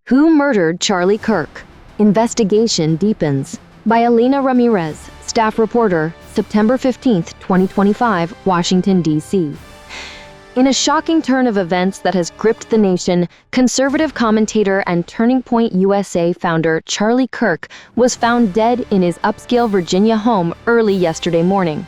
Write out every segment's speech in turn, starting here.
Who Murdered Charlie Kirk? Investigation Deepens. By Elena Ramirez, staff reporter, September 15, 2025, Washington, D.C. In a shocking turn of events that has gripped the nation, conservative commentator and Turning Point USA founder Charlie Kirk was found dead in his upscale Virginia home early yesterday morning.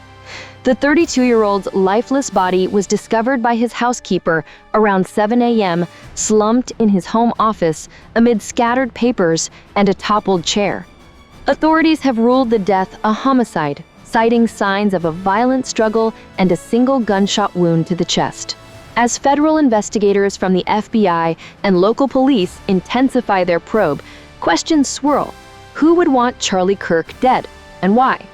The 32-year-old's lifeless body was discovered by his housekeeper around 7 a.m., slumped in his home office amid scattered papers and a toppled chair. Authorities have ruled the death a homicide, citing signs of a violent struggle and a single gunshot wound to the chest. As federal investigators from the FBI and local police intensify their probe, questions swirl. Who would want Charlie Kirk dead, and why?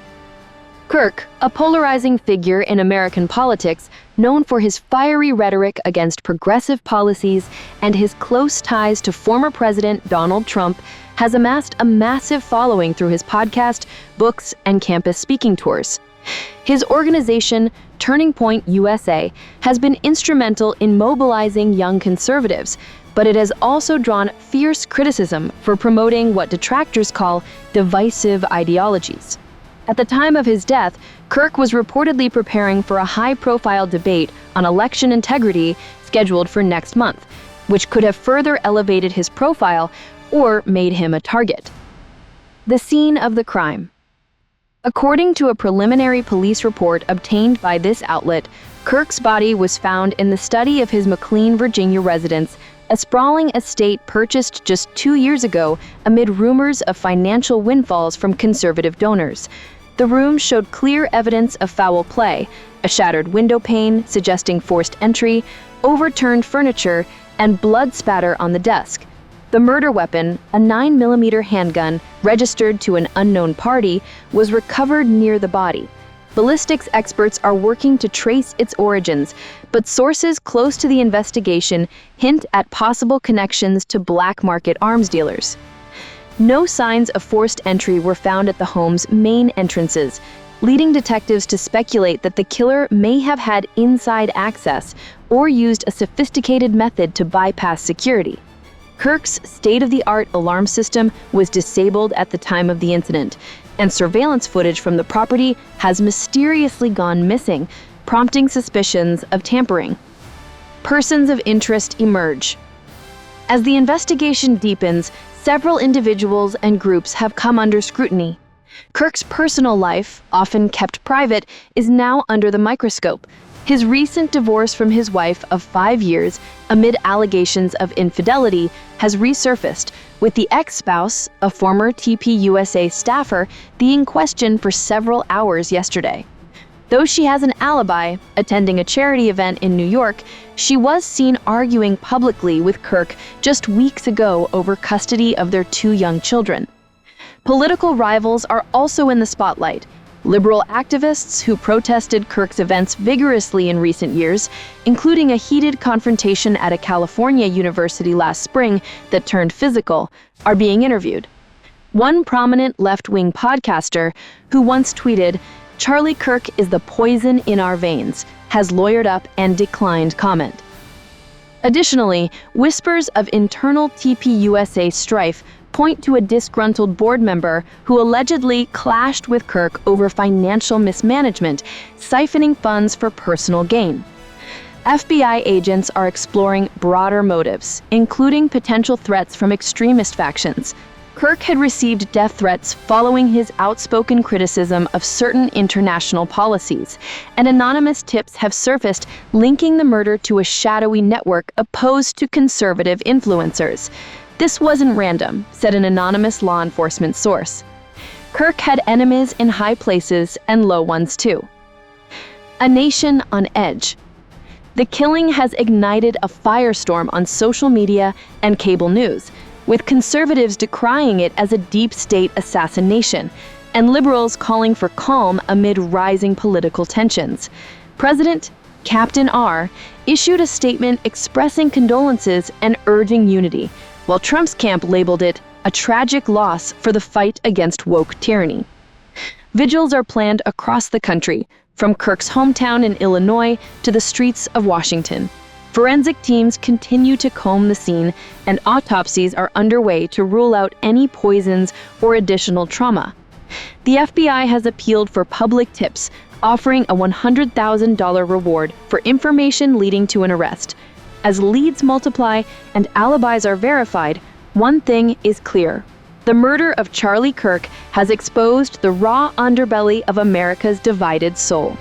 Kirk, a polarizing figure in American politics, known for his fiery rhetoric against progressive policies and his close ties to former President Donald Trump, has amassed a massive following through his podcast, books, and campus speaking tours. His organization, Turning Point USA, has been instrumental in mobilizing young conservatives, but it has also drawn fierce criticism for promoting what detractors call divisive ideologies. At the time of his death, Kirk was reportedly preparing for a high-profile debate on election integrity scheduled for next month, which could have further elevated his profile or made him a target. The scene of the crime. According to a preliminary police report obtained by this outlet, Kirk's body was found in the study of his McLean, Virginia residence, a sprawling estate purchased just 2 years ago amid rumors of financial windfalls from conservative donors. The room showed clear evidence of foul play, a shattered window pane suggesting forced entry, overturned furniture, and blood spatter on the desk. The murder weapon, a 9mm handgun registered to an unknown party, was recovered near the body. Ballistics experts are working to trace its origins, but sources close to the investigation hint at possible connections to black market arms dealers. No signs of forced entry were found at the home's main entrances, leading detectives to speculate that the killer may have had inside access or used a sophisticated method to bypass security. Kirk's state-of-the-art alarm system was disabled at the time of the incident, and surveillance footage from the property has mysteriously gone missing, prompting suspicions of tampering. Persons of interest emerge. As the investigation deepens, several individuals and groups have come under scrutiny. Kirk's personal life, often kept private, is now under the microscope. His recent divorce from his wife of 5 years, amid allegations of infidelity, has resurfaced, with the ex-spouse, a former TPUSA staffer, being questioned for several hours yesterday. Though she has an alibi, attending a charity event in New York, she was seen arguing publicly with Kirk just weeks ago over custody of their 2 young children. Political rivals are also in the spotlight. Liberal activists who protested Kirk's events vigorously in recent years, including a heated confrontation at a California university last spring that turned physical, are being interviewed. One prominent left-wing podcaster, who once tweeted, "Charlie Kirk is the poison in our veins," has lawyered up and declined comment. Additionally, whispers of internal TPUSA strife point to a disgruntled board member who allegedly clashed with Kirk over financial mismanagement, siphoning funds for personal gain. FBI agents are exploring broader motives, including potential threats from extremist factions. Kirk had received death threats following his outspoken criticism of certain international policies, and anonymous tips have surfaced linking the murder to a shadowy network opposed to conservative influencers. "This wasn't random," said an anonymous law enforcement source. Kirk had enemies in high places and low ones too. A nation on edge. The killing has ignited a firestorm on social media and cable news, with conservatives decrying it as a deep state assassination, and liberals calling for calm amid rising political tensions. President Captain R issued a statement expressing condolences and urging unity, while Trump's camp labeled it a tragic loss for the fight against woke tyranny. Vigils are planned across the country, from Kirk's hometown in Illinois to the streets of Washington. Forensic teams continue to comb the scene, and autopsies are underway to rule out any poisons or additional trauma. The FBI has appealed for public tips, offering a $100,000 reward for information leading to an arrest. As leads multiply and alibis are verified, one thing is clear. The murder of Charlie Kirk has exposed the raw underbelly of America's divided soul.